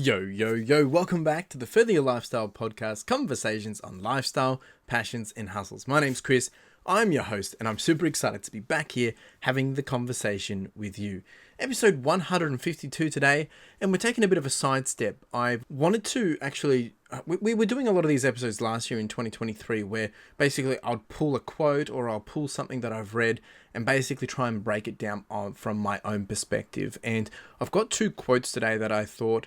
Yo, yo, yo, welcome back to the Further Your Lifestyle podcast, conversations on lifestyle, passions, and hustles. My name's Chris, I'm your host, and I'm super excited to be back here having the conversation with you. Episode 152 today, and we're taking a bit of a sidestep. I wanted to actually, we were doing a lot of these episodes last year in 2023, where basically I'll pull a quote or I'll pull something that I've read and basically try and break it down from my own perspective. And I've got two quotes today that I thought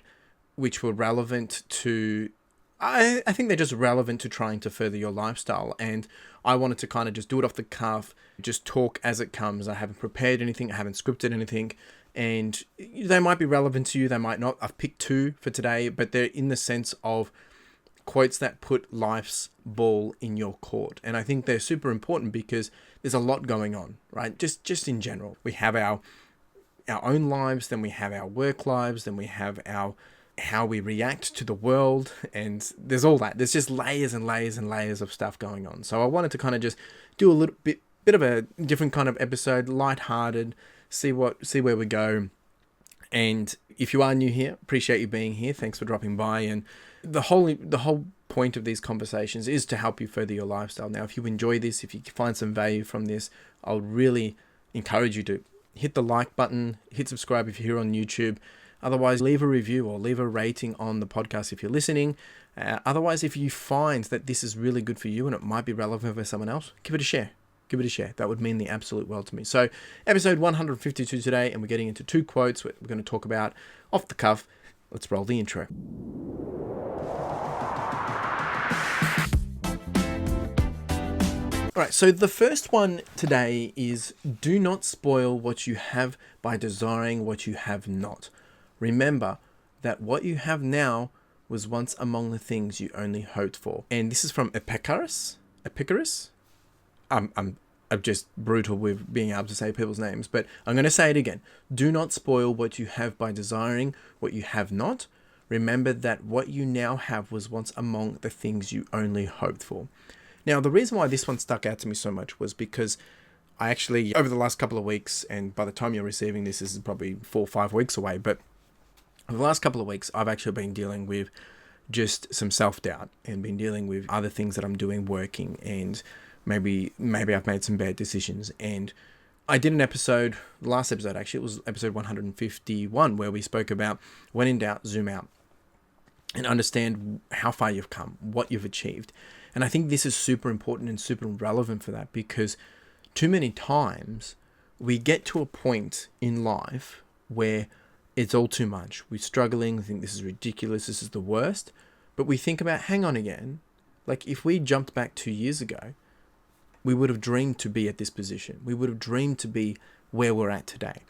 which were relevant to, I think they're just relevant to trying to further your lifestyle. And I wanted to kind of just do it off the cuff, just talk as it comes. I haven't prepared anything, I haven't scripted anything, and they might be relevant to you, they might not. I've picked two for today, but they're in the sense of quotes that put life's ball in your court. And I think they're super important because there's a lot going on, right? Just in general. We have our own lives, then we have our work lives, then we have our how we react to the world, and there's all that. There's just layers and layers and layers of stuff going on. So I wanted to kind of just do a little bit of a different kind of episode, lighthearted, see where we go. And if you are new here, appreciate you being here. Thanks for dropping by. And the whole point of these conversations is to help you further your lifestyle. Now, if you enjoy this, if you find some value from this, I'll really encourage you to hit the like button, hit subscribe if you're here on YouTube. Otherwise, leave a review or leave a rating on the podcast if you're listening. Otherwise, if you find that this is really good for you and it might be relevant for someone else, give it a share. Give it a share. That would mean the absolute world to me. So, episode 152 today, and we're getting into two quotes we're going to talk about off the cuff. Let's roll the intro. All right, so the first one today is, do not spoil what you have by desiring what you have not. Remember that what you have now was once among the things you only hoped for. And this is from Epicurus. I'm just brutal with being able to say people's names, but I'm going to say it again. Do not spoil what you have by desiring what you have not. Remember that what you now have was once among the things you only hoped for. Now, the reason why this one stuck out to me so much was because I actually, over the last couple of weeks, and by the time you're receiving this is probably 4 or 5 weeks away, but over the last couple of weeks, I've actually been dealing with just some self-doubt and been dealing with other things that I'm doing working, and maybe I've made some bad decisions. And I did an episode, the last episode actually, it was episode 151, where we spoke about when in doubt, zoom out and understand how far you've come, what you've achieved. And I think this is super important and super relevant for that, because too many times we get to a point in life where it's all too much. We're struggling. We think this is ridiculous. This is the worst. But we think about, hang on again. Like, if we jumped back 2 years ago, we would have dreamed to be at this position. We would have dreamed to be where we're at today.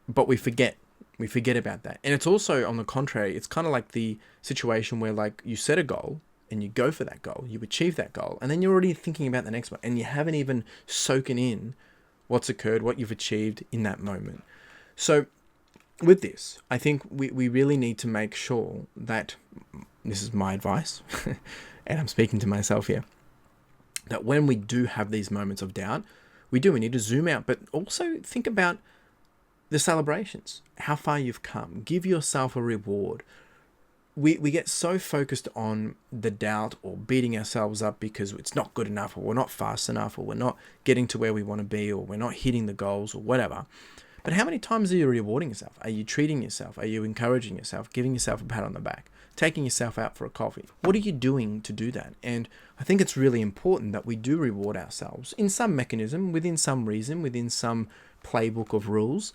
But we forget. We forget about that. And it's also, on the contrary, it's kind of like the situation where, like, you set a goal and you go for that goal. You achieve that goal. And then you're already thinking about the next one. And you haven't even soaken in what's occurred, what you've achieved in that moment. So with this, I think we really need to make sure that, this is my advice, and I'm speaking to myself here, that when we do have these moments of doubt, we need to zoom out, but also think about the celebrations, how far you've come. Give yourself a reward. We get so focused on the doubt or beating ourselves up because it's not good enough, or we're not fast enough, or we're not getting to where we want to be, or we're not hitting the goals, or whatever. But how many times are you rewarding yourself? Are you treating yourself? Are you encouraging yourself? Giving yourself a pat on the back? Taking yourself out for a coffee? What are you doing to do that? And I think it's really important that we do reward ourselves in some mechanism, within some reason, within some playbook of rules.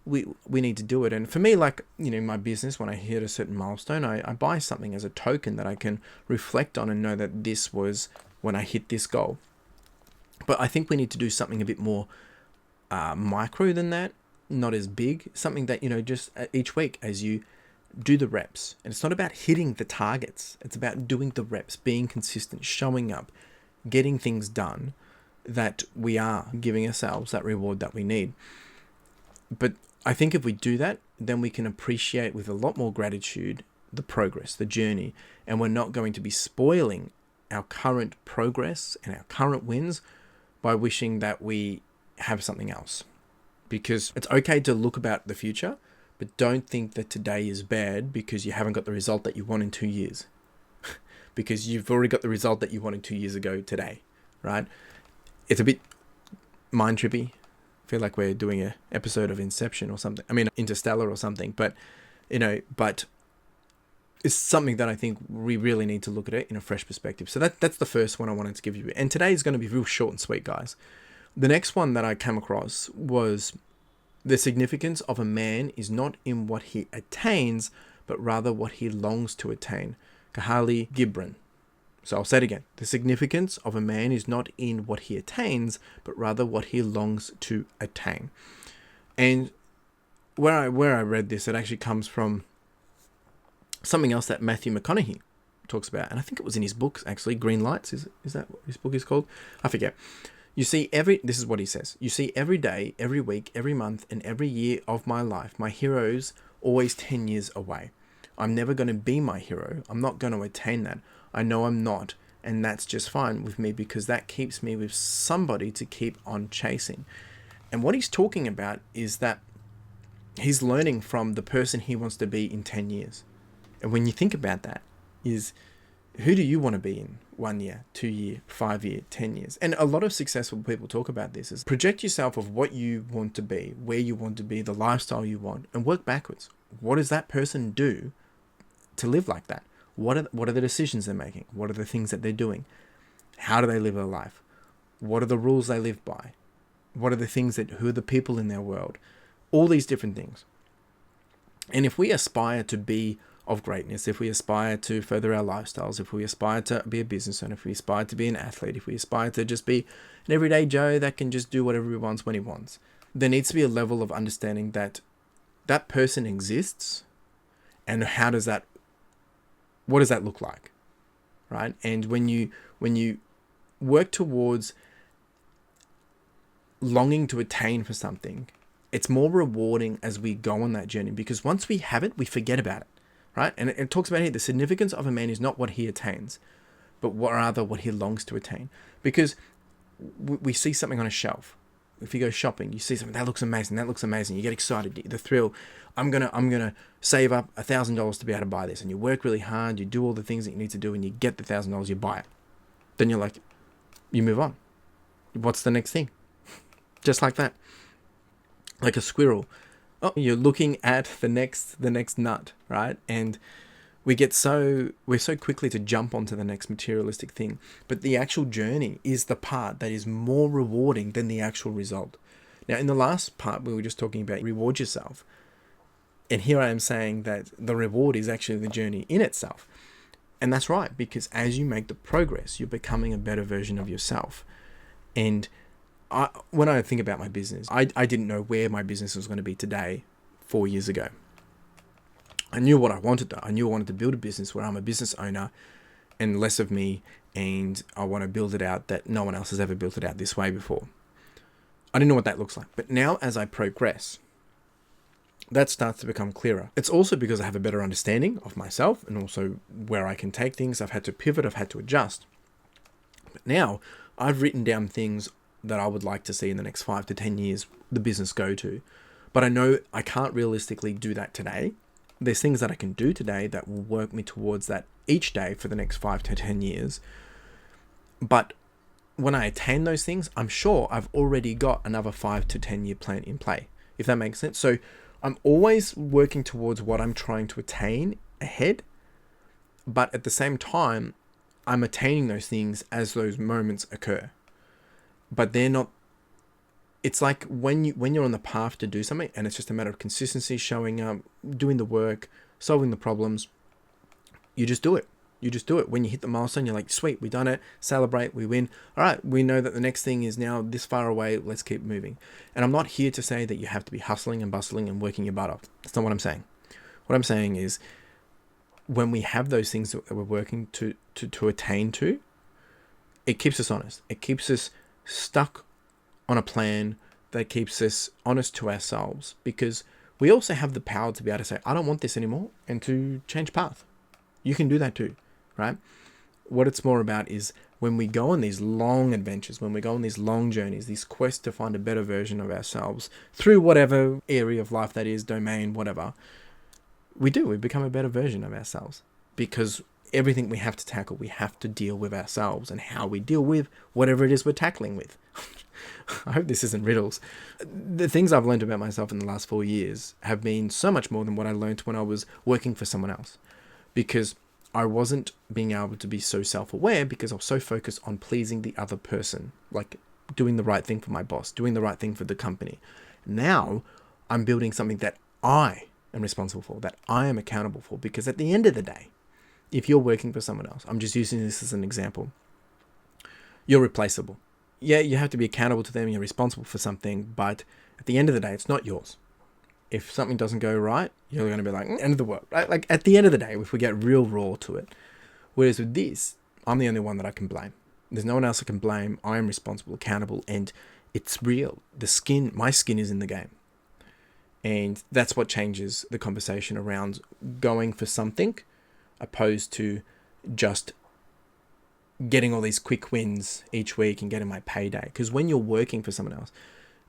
We need to do it. And for me, like, in my business, when I hit a certain milestone, I buy something as a token that I can reflect on and know that this was when I hit this goal. But I think we need to do something a bit more micro than that. Not as big, something that, just each week as you do the reps. And it's not about hitting the targets. It's about doing the reps, being consistent, showing up, getting things done, that we are giving ourselves that reward that we need. But I think if we do that, then we can appreciate with a lot more gratitude the progress, the journey, and we're not going to be spoiling our current progress and our current wins by wishing that we have something else. Because it's okay to look about the future, But don't think that today is bad because you haven't got the result that you want in 2 years. Because you've already got the result that you wanted 2 years ago today, right? It's a bit mind trippy. I feel like we're doing an episode of Inception or something. I mean, Interstellar or something. But, but it's something that I think we really need to look at it in a fresh perspective. So that's the first one I wanted to give you. And today is going to be real short and sweet, guys. The next one that I came across was the significance of a man is not in what he attains, but rather what he longs to attain. Khalil Gibran. So I'll say it again. The significance of a man is not in what he attains, but rather what he longs to attain. And where I read this, it actually comes from something else that Matthew McConaughey talks about. And I think it was in his books, actually. Green Lights, is that what his book is called? I forget. You see, this is what he says. You see, every day, every week, every month, and every year of my life, my hero's always 10 years away. I'm never going to be my hero. I'm not going to attain that. I know I'm not. And that's just fine with me because that keeps me with somebody to keep on chasing. And what he's talking about is that he's learning from the person he wants to be in 10 years. And when you think about that, is who do you want to be in 1 year, 2 year, 5 year, 10 years? And a lot of successful people talk about this is project yourself of what you want to be, where you want to be, the lifestyle you want, and work backwards. What does that person do to live like that? What are the decisions they're making? What are the things that they're doing? How do they live their life? What are the rules they live by? What are the things who are the people in their world? All these different things. And if we aspire to be of greatness, if we aspire to further our lifestyles, if we aspire to be a business owner, if we aspire to be an athlete, if we aspire to just be an everyday Joe that can just do whatever he wants when he wants, there needs to be a level of understanding that that person exists, and what does that look like, right? And when you work towards longing to attain for something, it's more rewarding as we go on that journey, because once we have it, we forget about it, right? And it talks about here, the significance of a man is not what he attains, but rather what he longs to attain. Because we see something on a shelf. If you go shopping, you see something that looks amazing. You get excited, the thrill. I'm gonna save up $1,000 to be able to buy this, and you work really hard. You do all the things that you need to do, and you get the $1,000. You buy it. Then you're like, you move on. What's the next thing? Just like that, like a squirrel. Oh, you're looking at the next nut, right? And we're so quickly to jump onto the next materialistic thing. But the actual journey is the part that is more rewarding than the actual result. Now, in the last part, we were just talking about reward yourself. And here I am saying that the reward is actually the journey in itself. And that's right, because as you make the progress, you're becoming a better version of yourself. And when I think about my business, I didn't know where my business was going to be today 4 years ago. I knew what I wanted to. I knew I wanted to build a business where I'm a business owner and less of me, and I want to build it out that no one else has ever built it out this way before. I didn't know what that looks like. But now as I progress, that starts to become clearer. It's also because I have a better understanding of myself and also where I can take things. I've had to pivot, I've had to adjust. But now I've written down things that I would like to see in the next 5 to 10 years the business go to. But I know I can't realistically do that today. There's things that I can do today that will work me towards that each day for the next 5 to 10 years. But when I attain those things, I'm sure I've already got another 5 to 10 year plan in play, if that makes sense. So I'm always working towards what I'm trying to attain ahead. But at the same time, I'm attaining those things as those moments occur. But they're not. It's like when you're on the path to do something, and it's just a matter of consistency, showing up, doing the work, solving the problems. You just do it. You just do it. When you hit the milestone, you're like, sweet, we done it. Celebrate, we win. All right, we know that the next thing is now this far away. Let's keep moving. And I'm not here to say that you have to be hustling and bustling and working your butt off. That's not what I'm saying. What I'm saying is, when we have those things that we're working to attain to, it keeps us honest. It keeps us stuck on a plan that keeps us honest to ourselves, because we also have the power to be able to say, I don't want this anymore, and to change path. You can do that too, right? What it's more about is when we go on these long adventures, when we go on these long journeys, these quests to find a better version of ourselves through whatever area of life that is, domain, whatever, we become a better version of ourselves, because everything we have to tackle, we have to deal with ourselves and how we deal with whatever it is we're tackling with. I hope this isn't riddles. The things I've learned about myself in the last 4 years have been so much more than what I learned when I was working for someone else, because I wasn't being able to be so self-aware because I was so focused on pleasing the other person, like doing the right thing for my boss, doing the right thing for the company. Now I'm building something that I am responsible for, that I am accountable for, because at the end of the day, if you're working for someone else, I'm just using this as an example, you're replaceable. Yeah, you have to be accountable to them, you're responsible for something, but at the end of the day, it's not yours. If something doesn't go right, you're going to be like, end of the world, right? Like at the end of the day, if we get real raw to it. Whereas with this, I'm the only one that I can blame. There's no one else I can blame. I am responsible, accountable, and it's real. My skin is in the game. And that's what changes the conversation around going for something opposed to just getting all these quick wins each week and getting my payday. Because when you're working for someone else,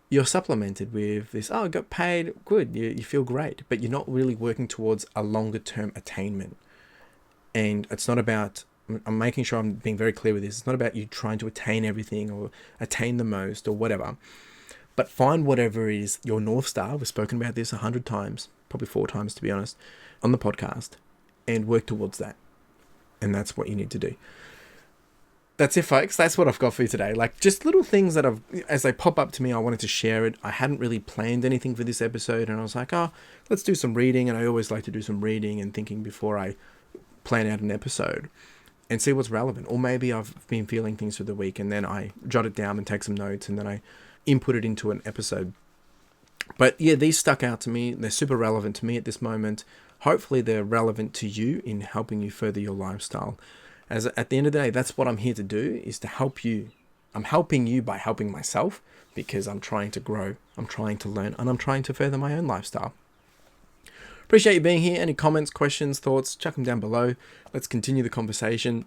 you're supplemented with this, I got paid, good, you feel great, but you're not really working towards a longer term attainment. And it's not about, I'm making sure I'm being very clear with this, it's not about you trying to attain everything or attain the most or whatever, but find whatever is your North Star. We've spoken about this 100 times, probably 4 times to be honest, on the podcast, and work towards that. And that's what you need to do. That's it, folks. That's what I've got for you today. Like, just little things that as they pop up to me, I wanted to share it. I hadn't really planned anything for this episode, and I was like, let's do some reading. And I always like to do some reading and thinking before I plan out an episode and see what's relevant. Or maybe I've been feeling things for the week, and then I jot it down and take some notes, and then I input it into an episode. But yeah, these stuck out to me. They're super relevant to me at this moment. Hopefully they're relevant to you in helping you further your lifestyle. As at the end of the day, that's what I'm here to do, is to help you. I'm helping you by helping myself, because I'm trying to grow, I'm trying to learn, and I'm trying to further my own lifestyle. Appreciate you being here. Any comments, questions, thoughts, chuck them down below. Let's continue the conversation.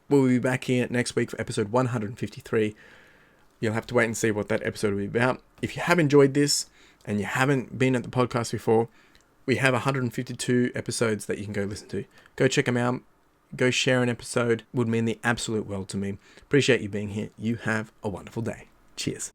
We'll be back here next week for episode 153. You'll have to wait and see what that episode will be about. If you have enjoyed this and you haven't been at the podcast before, we have 152 episodes that you can go listen to. Go check them out. Go share an episode. Would mean the absolute world to me. Appreciate you being here. You have a wonderful day. Cheers.